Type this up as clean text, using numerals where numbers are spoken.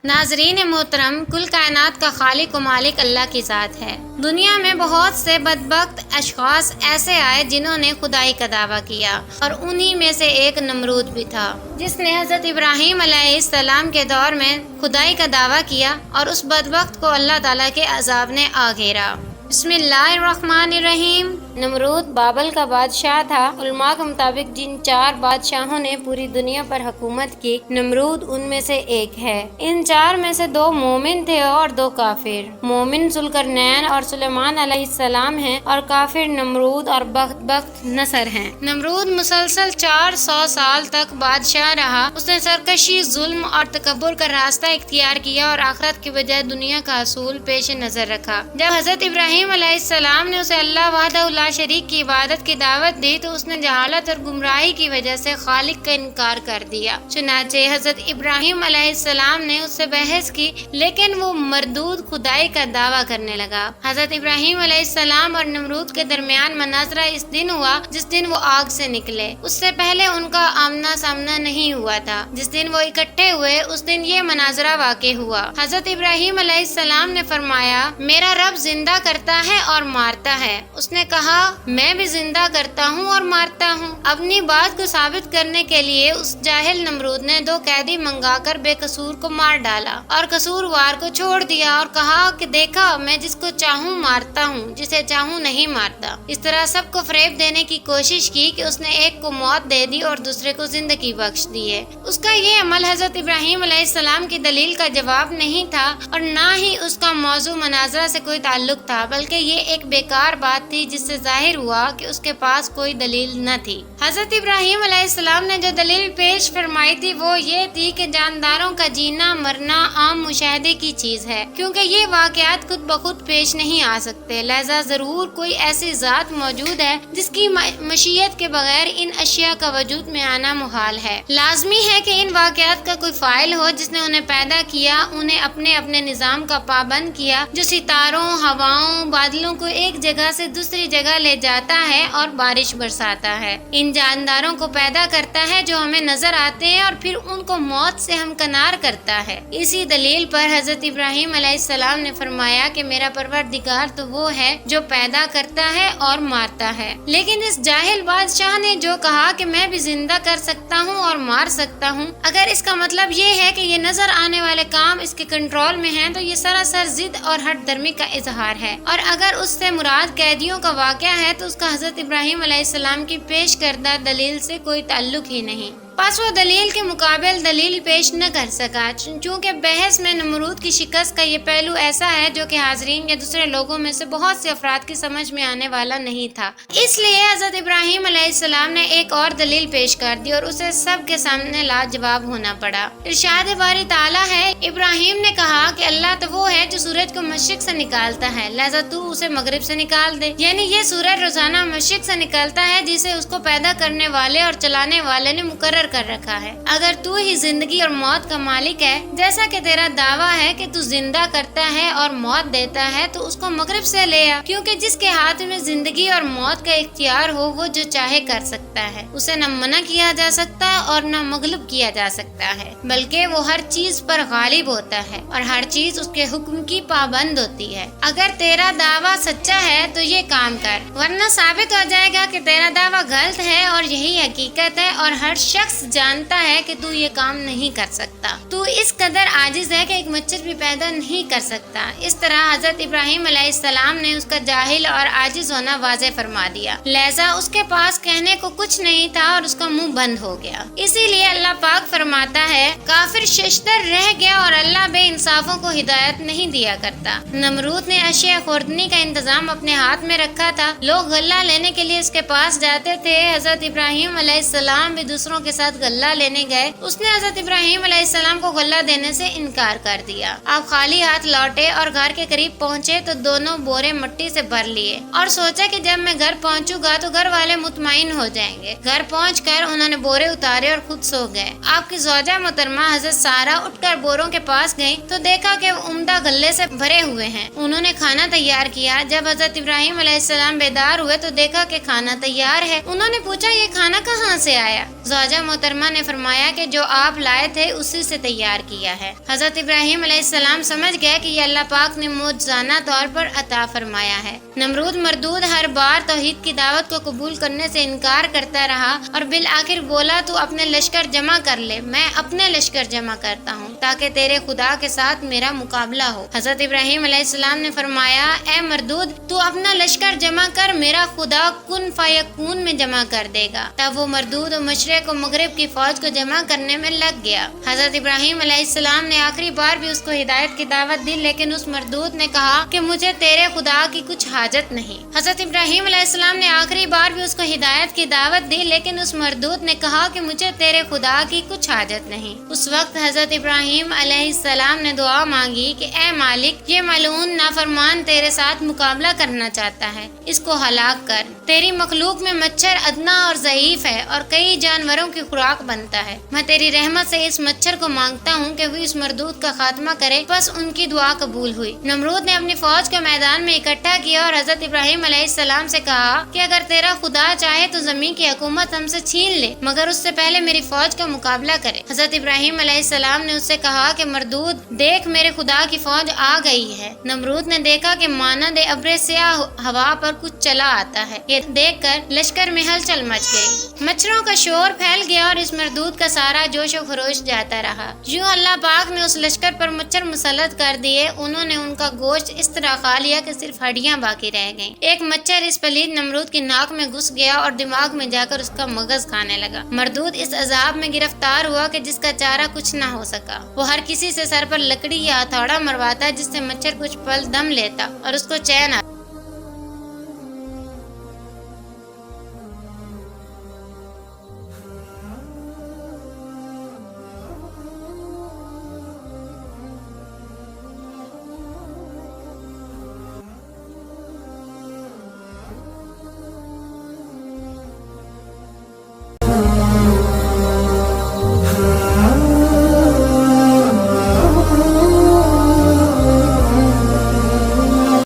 ناظرین محترم، کل کائنات کا خالق و مالک اللہ کی ذات ہے۔ دنیا میں بہت سے بدبخت اشخاص ایسے آئے جنہوں نے خدائی کا دعویٰ کیا، اور انہی میں سے ایک نمرود بھی تھا، جس نے حضرت ابراہیم علیہ السلام کے دور میں خدائی کا دعویٰ کیا، اور اس بدبخت کو اللہ تعالیٰ کے عذاب نے آ گھیرا۔ بسم اللہ الرحمن الرحیم۔ نمرود بابل کا بادشاہ تھا۔ علماء کے مطابق جن 4 بادشاہوں نے پوری دنیا پر حکومت کی، نمرود ان میں سے ایک ہے۔ ان 4 میں سے 2 مومن تھے اور 2 کافر۔ مومن ذوالقرنین اور سلیمان علیہ السلام ہیں، اور کافر نمرود اور بدبخت نصر ہیں۔ نمرود مسلسل 400 سال تک بادشاہ رہا۔ اس نے سرکشی، ظلم اور تکبر کا راستہ اختیار کیا اور آخرت کی بجائے دنیا کا حصول پیش نظر رکھا۔ جب حضرت ابراہیم علیہ السلام نے اسے اللہ وحدہ لا شریک کی عبادت کی دعوت دی تو اس نے جہالت اور گمراہی کی وجہ سے خالق کا انکار کر دیا۔ چنانچہ حضرت ابراہیم علیہ السلام نے اس سے بحث کی، لیکن وہ مردود خدائی کا دعویٰ کرنے لگا۔ حضرت ابراہیم علیہ السلام اور نمرود کے درمیان مناظرہ اس دن ہوا جس دن وہ آگ سے نکلے۔ اس سے پہلے ان کا آمنا سامنا نہیں ہوا تھا۔ جس دن وہ اکٹھے ہوئے اس دن یہ مناظرہ واقع ہوا۔ حضرت ابراہیم علیہ السلام نے فرمایا، میرا رب زندہ کرتا ہے اور مارتا ہے۔ اس نے کہا، میں بھی زندہ کرتا ہوں اور مارتا ہوں۔ اپنی بات کو ثابت کرنے کے لیے اس جاہل نمرود نے 2 قیدی منگا کر بے قصور کو مار ڈالا اور قصوروار کو چھوڑ دیا، اور کہا کہ دیکھا، میں جس کو چاہوں مارتا ہوں، جسے چاہوں نہیں مارتا۔ اس طرح سب کو فریب دینے کی کوشش کی کہ اس نے ایک کو موت دے دی اور دوسرے کو زندگی بخش دی ہے۔ اس کا یہ عمل حضرت ابراہیم علیہ السلام کی دلیل کا جواب نہیں تھا، اور نہ ہی اس کا موضوع مناظرہ سے کوئی تعلق تھا، بلکہ یہ ایک بیکار بات تھی جس سے ظاہر ہوا کہ اس کے پاس کوئی دلیل نہ تھی۔ حضرت ابراہیم علیہ السلام نے جو دلیل پیش فرمائی تھی وہ یہ تھی کہ جانداروں کا جینا مرنا عام مشاہدے کی چیز ہے، کیونکہ یہ واقعات خود بخود پیش نہیں آ سکتے، لہذا ضرور کوئی ایسی ذات موجود ہے جس کی مشیت کے بغیر ان اشیاء کا وجود میں آنا محال ہے۔ لازمی ہے کہ ان واقعات کا کوئی فاعل ہو جس نے انہیں پیدا کیا، انہیں اپنے اپنے نظام کا پابند کیا، جو ستاروں، ہواؤں، بادلوں کو ایک جگہ سے دوسری جگہ لے جاتا ہے اور بارش برساتا ہے۔ ان جانداروں کو پیدا کرتا ہے جو ہمیں نظر آتے ہیں، اور پھر ان کو موت سے ہمکنار کرتا ہے۔ اسی دلیل پر حضرت ابراہیم علیہ السلام نے فرمایا کہ میرا پروردگار تو وہ ہے جو پیدا کرتا ہے اور مارتا ہے۔ لیکن اس جاہل بادشاہ نے جو کہا کہ میں بھی زندہ کر سکتا ہوں اور مار سکتا ہوں، اگر اس کا مطلب یہ ہے کہ یہ نظر آنے والے کام اس کے کنٹرول میں ہیں تو یہ سراسر ضد اور ہٹ درمی کا اظہار ہے، اور اگر اس سے مراد قیدیوں کا واقعہ ہے تو اس کا حضرت ابراہیم علیہ السلام کی پیش کردہ دلیل سے کوئی تعلق ہی نہیں۔ پس وہ دلیل کے مقابل دلیل پیش نہ کر سکا، چونکہ بحث میں نمرود کی شکست کا یہ پہلو ایسا ہے جو کہ حاضرین یا دوسرے لوگوں میں سے بہت سے افراد کی سمجھ میں آنے والا نہیں تھا۔ اس لیے حضرت ابراہیم علیہ السلام نے ایک اور دلیل پیش کر دی اور اسے سب کے سامنے لاجواب ہونا پڑا۔ ارشاد باری تعالیٰ ہے، ابراہیم نے کہا کہ اللہ تو وہ ہے جو سورج کو مشرق سے نکالتا ہے، لہذا تو اسے مغرب سے نکال دے۔ یعنی یہ سورج روزانہ مشرق سے نکلتا ہے جسے اس کو پیدا کرنے والے اور چلانے والے نے مقرر کر رکھا ہے۔ اگر تو ہی زندگی اور موت کا مالک ہے، جیسا کہ تیرا دعویٰ ہے کہ تو زندہ کرتا ہے اور موت دیتا ہے، تو اس کو مغرب سے لے آ، کیونکہ جس کے ہاتھ میں زندگی اور موت کا اختیار ہو وہ جو چاہے کر سکتا ہے، اسے نہ منع کیا جا سکتا اور نہ مغلوب کیا جا سکتا ہے، بلکہ وہ ہر چیز پر غالب ہوتا ہے اور ہر چیز اس کے حکم کی پابند ہوتی ہے۔ اگر تیرا دعویٰ سچا ہے تو یہ کام کر، ورنہ ثابت ہو جائے گا کہ تیرا دعویٰ غلط ہے اور یہی حقیقت ہے، اور ہر شخص جانتا ہے کہ تو یہ کام نہیں کر سکتا۔ تو اس قدر عاجز ہے کہ ایک مچھر بھی پیدا نہیں کر سکتا۔ اس طرح حضرت ابراہیم علیہ السلام نے اس کا جاہل اور عاجز ہونا واضح فرما دیا، لہذا اس کے پاس کہنے کو کچھ نہیں تھا اور اس کا منہ بند ہو گیا۔ اسی لیے اللہ پاک فرماتا ہے، کافر ششدر رہ گیا اور اللہ بے انصافوں کو ہدایت نہیں دیا کرتا۔ نمرود نے اشیاء خوردنی کا انتظام اپنے ہاتھ میں رکھا تھا، لوگ غلہ لینے کے لیے اس کے پاس جاتے تھے۔ حضرت ابراہیم علیہ السلام بھی دوسروں کے ساتھ غلہ لینے گئے، اس نے حضرت ابراہیم علیہ السلام کو غلہ دینے سے انکار کر دیا۔ آپ خالی ہاتھ لوٹے اور گھر کے قریب پہنچے تو دونوں بورے مٹی سے بھر لیے اور سوچا کہ جب میں گھر پہنچوں گا تو گھر والے مطمئن ہو جائیں گے۔ گھر پہنچ کر انہوں نے بورے اتارے اور خود سو گئے۔ آپ کی زوجہ محترمہ حضرت سارہ اٹھ کر بوروں کے پاس گئیں تو دیکھا کہ وہ عمدہ غلے سے بھرے ہوئے ہیں۔ انہوں نے کھانا تیار کیا۔ جب حضرت ابراہیم علیہ السلام بیدار ہوئے تو دیکھا کہ کھانا تیار ہے۔ انہوں نے پوچھا، یہ کھانا کہاں سے آیا؟ زوجہ محترمہ نے فرمایا کہ جو آپ لائے تھے اسی سے تیار کیا ہے۔ حضرت ابراہیم علیہ السلام سمجھ گئے کہ یہ اللہ پاک نے معجزانہ طور پر عطا فرمایا ہے۔ نمرود مردود ہر بار توحید کی دعوت کو قبول کرنے سے انکار کرتا رہا اور بالآخر بولا تو اپنے لشکر جمع کر لے، میں اپنے لشکر جمع کرتا ہوں تاکہ تیرے خدا کے ساتھ میرا مقابلہ ہو۔ حضرت ابراہیم علیہ السلام نے فرمایا اے مردود تو اپنا لشکر جمع کر، میرا خدا کن فیکون میں جمع کر دے گا۔ تب وہ مردود و مشرق و مغرب کی فوج کو جمع کرنے میں لگ گیا۔ حضرت ابراہیم علیہ السلام نے آخری بار بھی اس کو ہدایت کی دعوت دی، لیکن اس مردود نے کہا کہ مجھے تیرے خدا کی کچھ حاجت نہیں۔ حضرت ابراہیم علیہ السلام نے آخری بار بھی اس کو ہدایت کی دعوت دی، لیکن اس مردود نے کہا کہ مجھے تیرے خدا کی کچھ حاجت نہیں۔ اس وقت حضرت ابراہیم علیہ السلام نے دعا مانگی کہ اے مالک، یہ ملعون نافرمان تیرے ساتھ مقابلہ کرنا چاہتا ہے، اس کو ہلاک کر۔ تیری مخلوق میں مچھر ادنا اور ضعیف ہے اور کئی جانوروں کی خوراک بنتا ہے۔ میں تیری رحمت سے اس مچھر کو مانگتا ہوں کہ وہ اس مردود کا خاتمہ کرے۔ بس ان کی دعا قبول ہوئی۔ نمرود نے اپنی فوج کو میدان میں اکٹھا کیا اور حضرت ابراہیم علیہ السلام سے کہا کہ اگر تیرا خدا چاہے تو زمین کی حکومت ہم سے چھین لے، مگر اس سے پہلے میری فوج کا مقابلہ کرے۔ حضرت ابراہیم علیہ السلام نے اس سے کہا کہ مردود دیکھ، میرے خدا کی فوج آ گئی ہے۔ نمرود نے دیکھا کہ مانند ابر سیاہ ہوا پر کچھ چلا آتا ہے۔ یہ دیکھ کر لشکر میں ہلچل مچ گئی، مچھروں کا شور پھیل گیا اور اس مردود کا سارا جوش و خروش جاتا رہا۔ یوں اللہ پاک نے اس لشکر پر مچھر مسلط کر دیے، انہوں نے ان کا گوشت اس طرح کھا لیا کہ صرف ہڈیاں باقی رہ گئیں۔ ایک مچھر اس پلید نمرود کی ناک میں گھس گیا اور دماغ میں جا کر اس کا مغز کھانے لگا۔ مردود اس عذاب میں گرفتار ہوا کہ جس کا چارہ کچھ نہ ہو سکا۔ وہ ہر کسی سے سر پر لکڑی یا ہتھوڑا مرواتا جس سے مچھر کچھ پل دم لیتا اور اس کو چین آتا۔